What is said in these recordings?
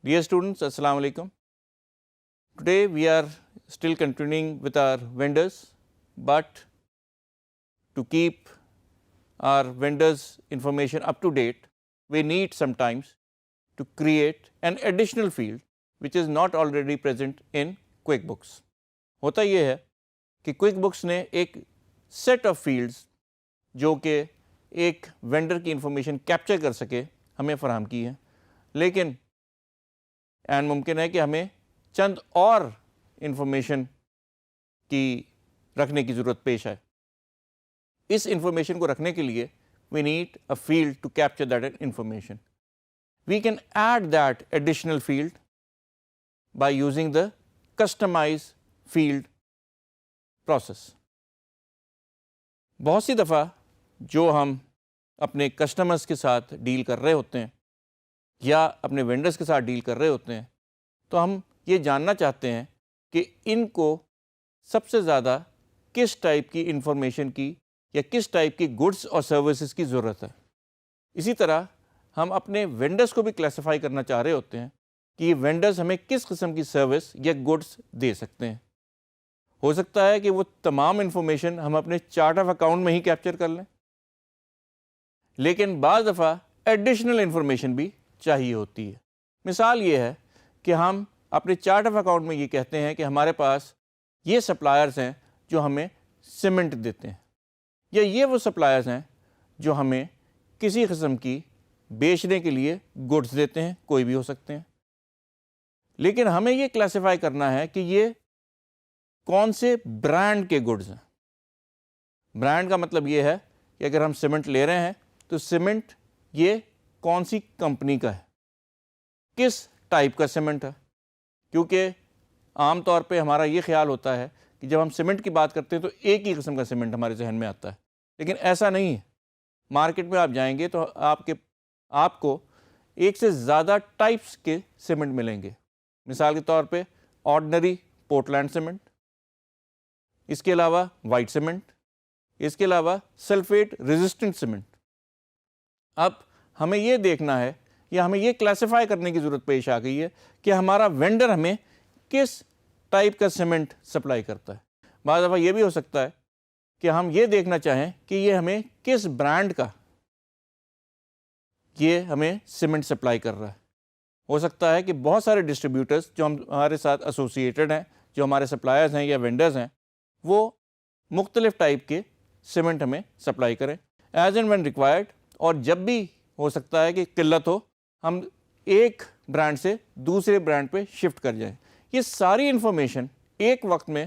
Dear students, Assalamu alaikum. Today we are still continuing with our vendors, but to keep our vendors information up to date, we need sometimes to create an additional field which is not already present in QuickBooks. ہوتا یہ ہے کہ QuickBooks نے ایک set of fields جو کہ ایک vendor کی انفارمیشن کیپچر کر سکے ہمیں فراہم کی ہے، لیکن اینڈ ممکن ہے کہ ہمیں چند اور انفارمیشن کی رکھنے کی ضرورت پیش آئے. اس انفارمیشن کو رکھنے کے لیے we need a field to capture that information. We can add that additional field by using the customise field process. بہت سی دفعہ جو ہم اپنے کسٹمرز کے ساتھ ڈیل کر رہے ہوتے ہیں یا اپنے وینڈرز کے ساتھ ڈیل کر رہے ہوتے ہیں تو ہم یہ جاننا چاہتے ہیں کہ ان کو سب سے زیادہ کس ٹائپ کی انفارمیشن کی یا کس ٹائپ کی گڈس اور سروسز کی ضرورت ہے. اسی طرح ہم اپنے وینڈرز کو بھی کلاسیفائی کرنا چاہ رہے ہوتے ہیں کہ یہ وینڈرز ہمیں کس قسم کی سروس یا گڈس دے سکتے ہیں. ہو سکتا ہے کہ وہ تمام انفارمیشن ہم اپنے چارٹ آف اکاؤنٹ میں ہی کیپچر کر لیں، لیکن بعض دفعہ ایڈیشنل انفارمیشن بھی چاہیے ہوتی ہے. مثال یہ ہے کہ ہم اپنے چارٹ آف اکاؤنٹ میں یہ کہتے ہیں کہ ہمارے پاس یہ سپلائرز ہیں جو ہمیں سیمنٹ دیتے ہیں، یا یہ وہ سپلائرز ہیں جو ہمیں کسی قسم کی بیچنے کے لیے گڈس دیتے ہیں، کوئی بھی ہو سکتے ہیں. لیکن ہمیں یہ کلاسیفائی کرنا ہے کہ یہ کون سے برانڈ کے گڈز ہیں. برانڈ کا مطلب یہ ہے کہ اگر ہم سیمنٹ لے رہے ہیں تو سیمنٹ یہ کون سی کمپنی کا ہے، کس ٹائپ کا سیمنٹ ہے. کیونکہ عام طور پہ ہمارا یہ خیال ہوتا ہے کہ جب ہم سیمنٹ کی بات کرتے ہیں تو ایک ہی قسم کا سیمنٹ ہمارے ذہن میں آتا ہے، لیکن ایسا نہیں ہے. مارکیٹ میں آپ جائیں گے تو آپ کو ایک سے زیادہ ٹائپس کے سیمنٹ ملیں گے. مثال کے طور پہ آرڈنری پورٹلینڈ سیمنٹ، اس کے علاوہ وائٹ سیمنٹ، اس کے علاوہ سلفیٹ ریزسٹنٹ سیمنٹ. اب ہمیں یہ دیکھنا ہے یا ہمیں یہ کلاسیفائی کرنے کی ضرورت پیش آ گئی ہے کہ ہمارا وینڈر ہمیں کس ٹائپ کا سیمنٹ سپلائی کرتا ہے. بعض دفعہ یہ بھی ہو سکتا ہے کہ ہم یہ دیکھنا چاہیں کہ یہ ہمیں کس برانڈ کا یہ ہمیں سیمنٹ سپلائی کر رہا ہے. ہو سکتا ہے کہ بہت سارے ڈسٹریبیوٹرز جو ہمارے ساتھ ایسوسیٹڈ ہیں، جو ہمارے سپلائرز ہیں یا وینڈرز ہیں، وہ مختلف ٹائپ کے سیمنٹ ہمیں سپلائی کریں ایز اینڈ وین ریکوائرڈ. اور جب بھی ہو سکتا ہے کہ قلت ہو ہم ایک برانڈ سے دوسرے برانڈ پہ شفٹ کر جائیں. یہ ساری انفارمیشن ایک وقت میں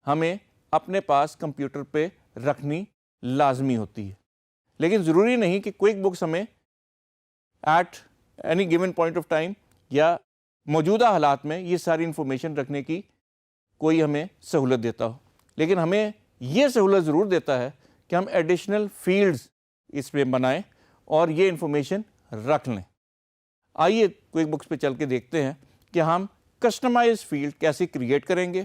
ہمیں اپنے پاس کمپیوٹر پہ رکھنی لازمی ہوتی ہے، لیکن ضروری نہیں کہ کوئک بکس ہمیں at any given point of time یا موجودہ حالات میں یہ ساری انفارمیشن رکھنے کی کوئی ہمیں سہولت دیتا ہو. لیکن ہمیں یہ سہولت ضرور دیتا ہے کہ ہم ایڈیشنل فیلڈز اس میں بنائیں اور یہ انفارمیشن رکھ لیں. آئیے کوئک بکس پہ چل کے دیکھتے ہیں کہ ہم کسٹمائز فیلڈ کیسے کریٹ کریں گے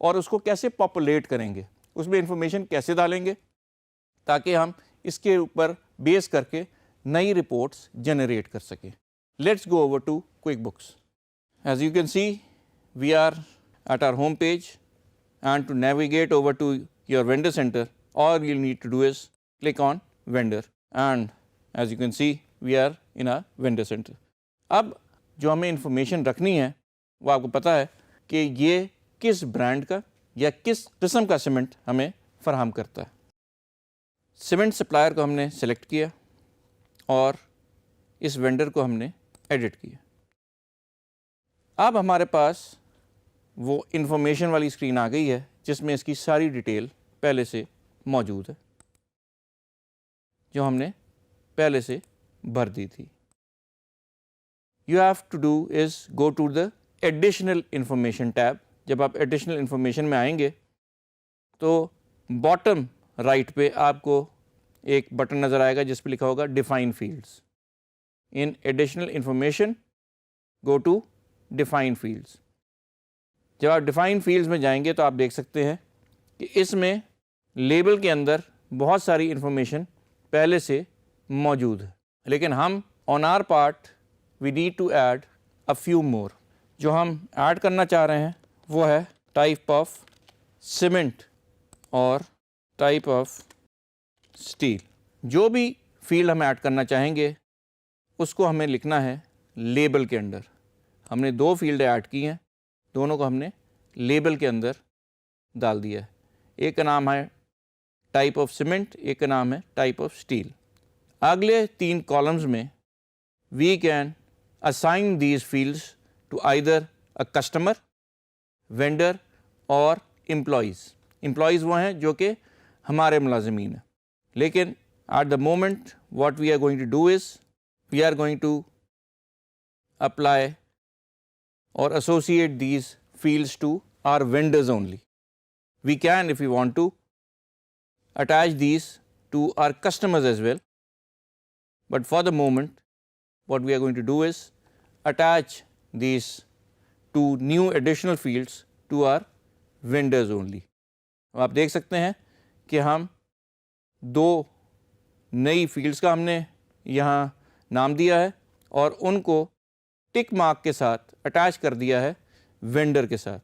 اور اس کو کیسے پاپولیٹ کریں گے، اس میں انفارمیشن کیسے ڈالیں گے تاکہ ہم اس کے اوپر بیس کر کے نئی رپورٹس جنریٹ کر سکیں. Let's go over to QuickBooks. As you can see we are at our home page, and to navigate over to your vendor center, all you need to do is click on vendor, and as you can see we are in a vendor center. اب جو ہمیں information رکھنی ہے وہ آپ کو پتہ ہے کہ یہ کس برانڈ کا یا کس قسم کا سیمنٹ ہمیں فراہم کرتا ہے. سیمنٹ سپلائر کو ہم نے سلیکٹ کیا اور اس وینڈر کو ہم نے ایڈٹ کیا. اب ہمارے پاس وہ انفارمیشن والی اسکرین آ گئی ہے جس میں اس کی ساری ڈیٹیل پہلے سے موجود ہے جو ہم نے پہلے سے بھر دی تھی. You have to do is go to the additional information tab. جب آپ ایڈیشنل انفارمیشن میں آئیں گے تو باٹم رائٹ پہ آپ کو ایک بٹن نظر آئے گا جس پہ لکھا ہوگا define fields. In additional information go to define fields. جب آپ ڈیفائن فیلڈز میں جائیں گے تو آپ دیکھ سکتے ہیں کہ اس میں لیبل کے اندر بہت ساری انفارمیشن پہلے سے موجود ہے, لیکن ہم on our part we need to add a few more. جو ہم ایڈ کرنا چاہ رہے ہیں وہ ہے ٹائپ آف سیمنٹ اور ٹائپ آف اسٹیل. جو بھی فیلڈ ہم ایڈ کرنا چاہیں گے اس کو ہمیں لکھنا ہے لیبل کے اندر. ہم نے 2 فیلڈ ایڈ کی ہیں, دونوں کو ہم نے لیبل کے اندر ڈال دیا ہے. ایک کا نام ہے ٹائپ آف سیمنٹ, ایک کا نام ہے ٹائپ آف اسٹیل. اگلے 3 کالمز میں we can assign these fields to either a customer, vendor اور employees. Employees وہ ہیں جو کہ ہمارے ملازمین ہیں. لیکن at the moment what we are going to do is we are going to apply or associate these fields to our vendors only. We can, if we want to, attach these to our customers as well. But for the moment what we are going to do is attach these 2 new additional fields to our vendors only. آپ دیکھ سکتے ہیں کہ ہم 2 نئی fields کا ہم نے یہاں نام دیا ہے اور ان کو ٹک مارک کے ساتھ اٹیچ کر دیا ہے وینڈر کے ساتھ.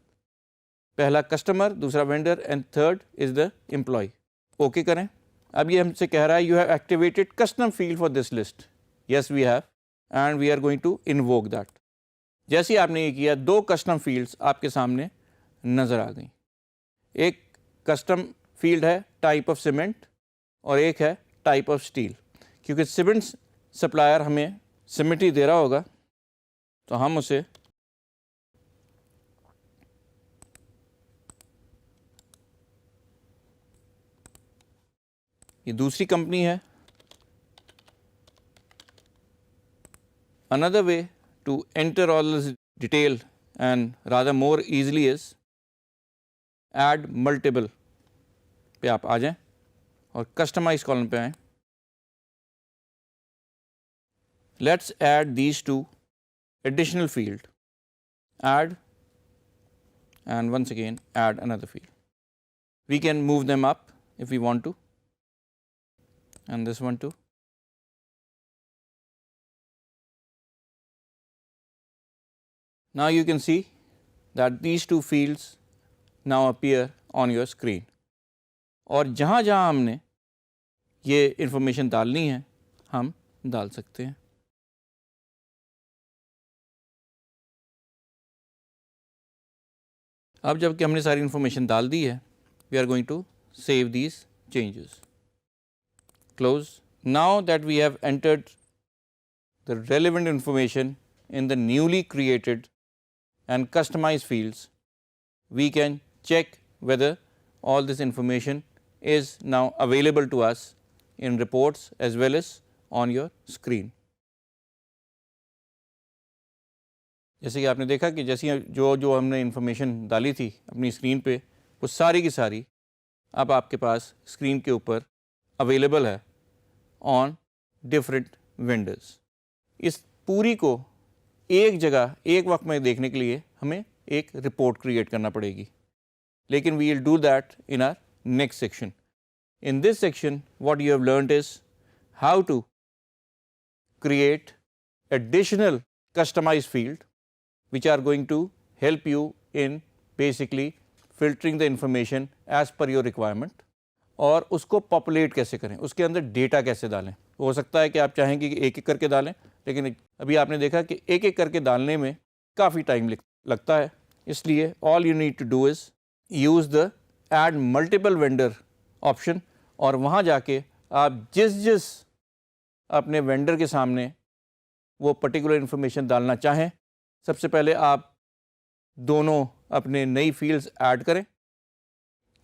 پہلا کسٹمر, دوسرا vendor and third is the employee. Okay کریں. اب یہ ہم سے کہہ رہا ہے you have activated custom field for this list. Yes we have and we are going to invoke that. جیسے ہی آپ نے یہ کیا 2 کسٹم فیلڈس آپ کے سامنے نظر آ گئیں. ایک کسٹم فیلڈ ہے ٹائپ آف سیمنٹ اور ایک ہے ٹائپ آف اسٹیل. کیونکہ سیمنٹ سپلائر ہمیں سیمنٹ ہی دے رہا ہوگا تو ہم اسے یہ دوسری کمپنی ہے. Another way to enter all this detail and rather more easily is add multiple پہ آپ آ جائیں اور کسٹمائز کالم پہ آئیں. Let's add these 2 additional field. Add and once again add another field. We can move them up if we want to, and this one too. Now you can see that these 2 fields now appear on your screen. اور جہاں جہاں ہم نے یہ information ڈالنی ہے ہم ڈال سکتے ہیں. اب جب کہ ہم نے ساری انفارمیشن ڈال دی ہے we are going to save these changes. Close. Now that we have entered the relevant information in the newly created and customized fields, we can check whether all this information is now available to us in reports as well as on your screen. جیسے کہ آپ نے دیکھا کہ جیسی جو ہم نے انفارمیشن ڈالی تھی اپنی اسکرین پہ وہ ساری کی ساری اب آپ کے پاس اسکرین کے اوپر اویلیبل ہے آن ڈفرینٹ وینڈرز. اس پوری کو ایک جگہ ایک وقت میں دیکھنے کے لیے ہمیں ایک رپورٹ کریٹ کرنا پڑے گی, لیکن we will do that in our next section. In this section what you have learned is how to create additional customize field which are going to help you in basically filtering the information as per your requirement, اور اس کو populate کیسے کریں, اس کے اندر data کیسے ڈالیں. ہو سکتا ہے کہ آپ چاہیں گے کہ ایک ایک کر کے ڈالیں, لیکن ابھی آپ نے دیکھا کہ ایک ایک کر کے ڈالنے میں کافی ٹائم لگتا ہے. اس لیے all you need to do is use the add multiple vendor option, اور وہاں جا کے آپ جس اپنے وینڈر کے سامنے وہ پرٹیکولر انفارمیشن ڈالنا چاہیں سب سے پہلے آپ دونوں اپنے نئی فیلڈز ایڈ کریں.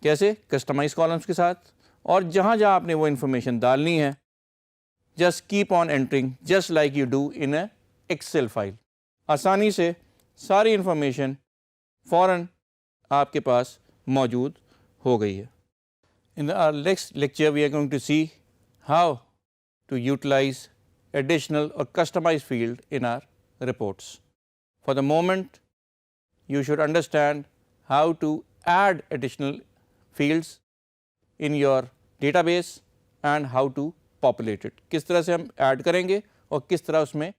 کیسے؟ کسٹمائز کالمس کے ساتھ. اور جہاں جہاں آپ نے وہ انفارمیشن ڈالنی ہے just keep on entering just like you do in a Excel file. آسانی سے ساری انفارمیشن فوراً آپ کے پاس موجود ہو گئی ہے. ان our next lecture we are going to see how to utilize additional or customized field in our reports. For the moment, you should understand how to add additional fields in your database and how to populate it. کس طرح سے ہم add کریں گے اور کس طرح اس میں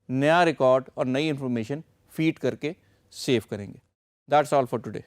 نیا ریکارڈ اور نئی انفارمیشن فیڈ کر کے سیو کریں گے. That's all for today.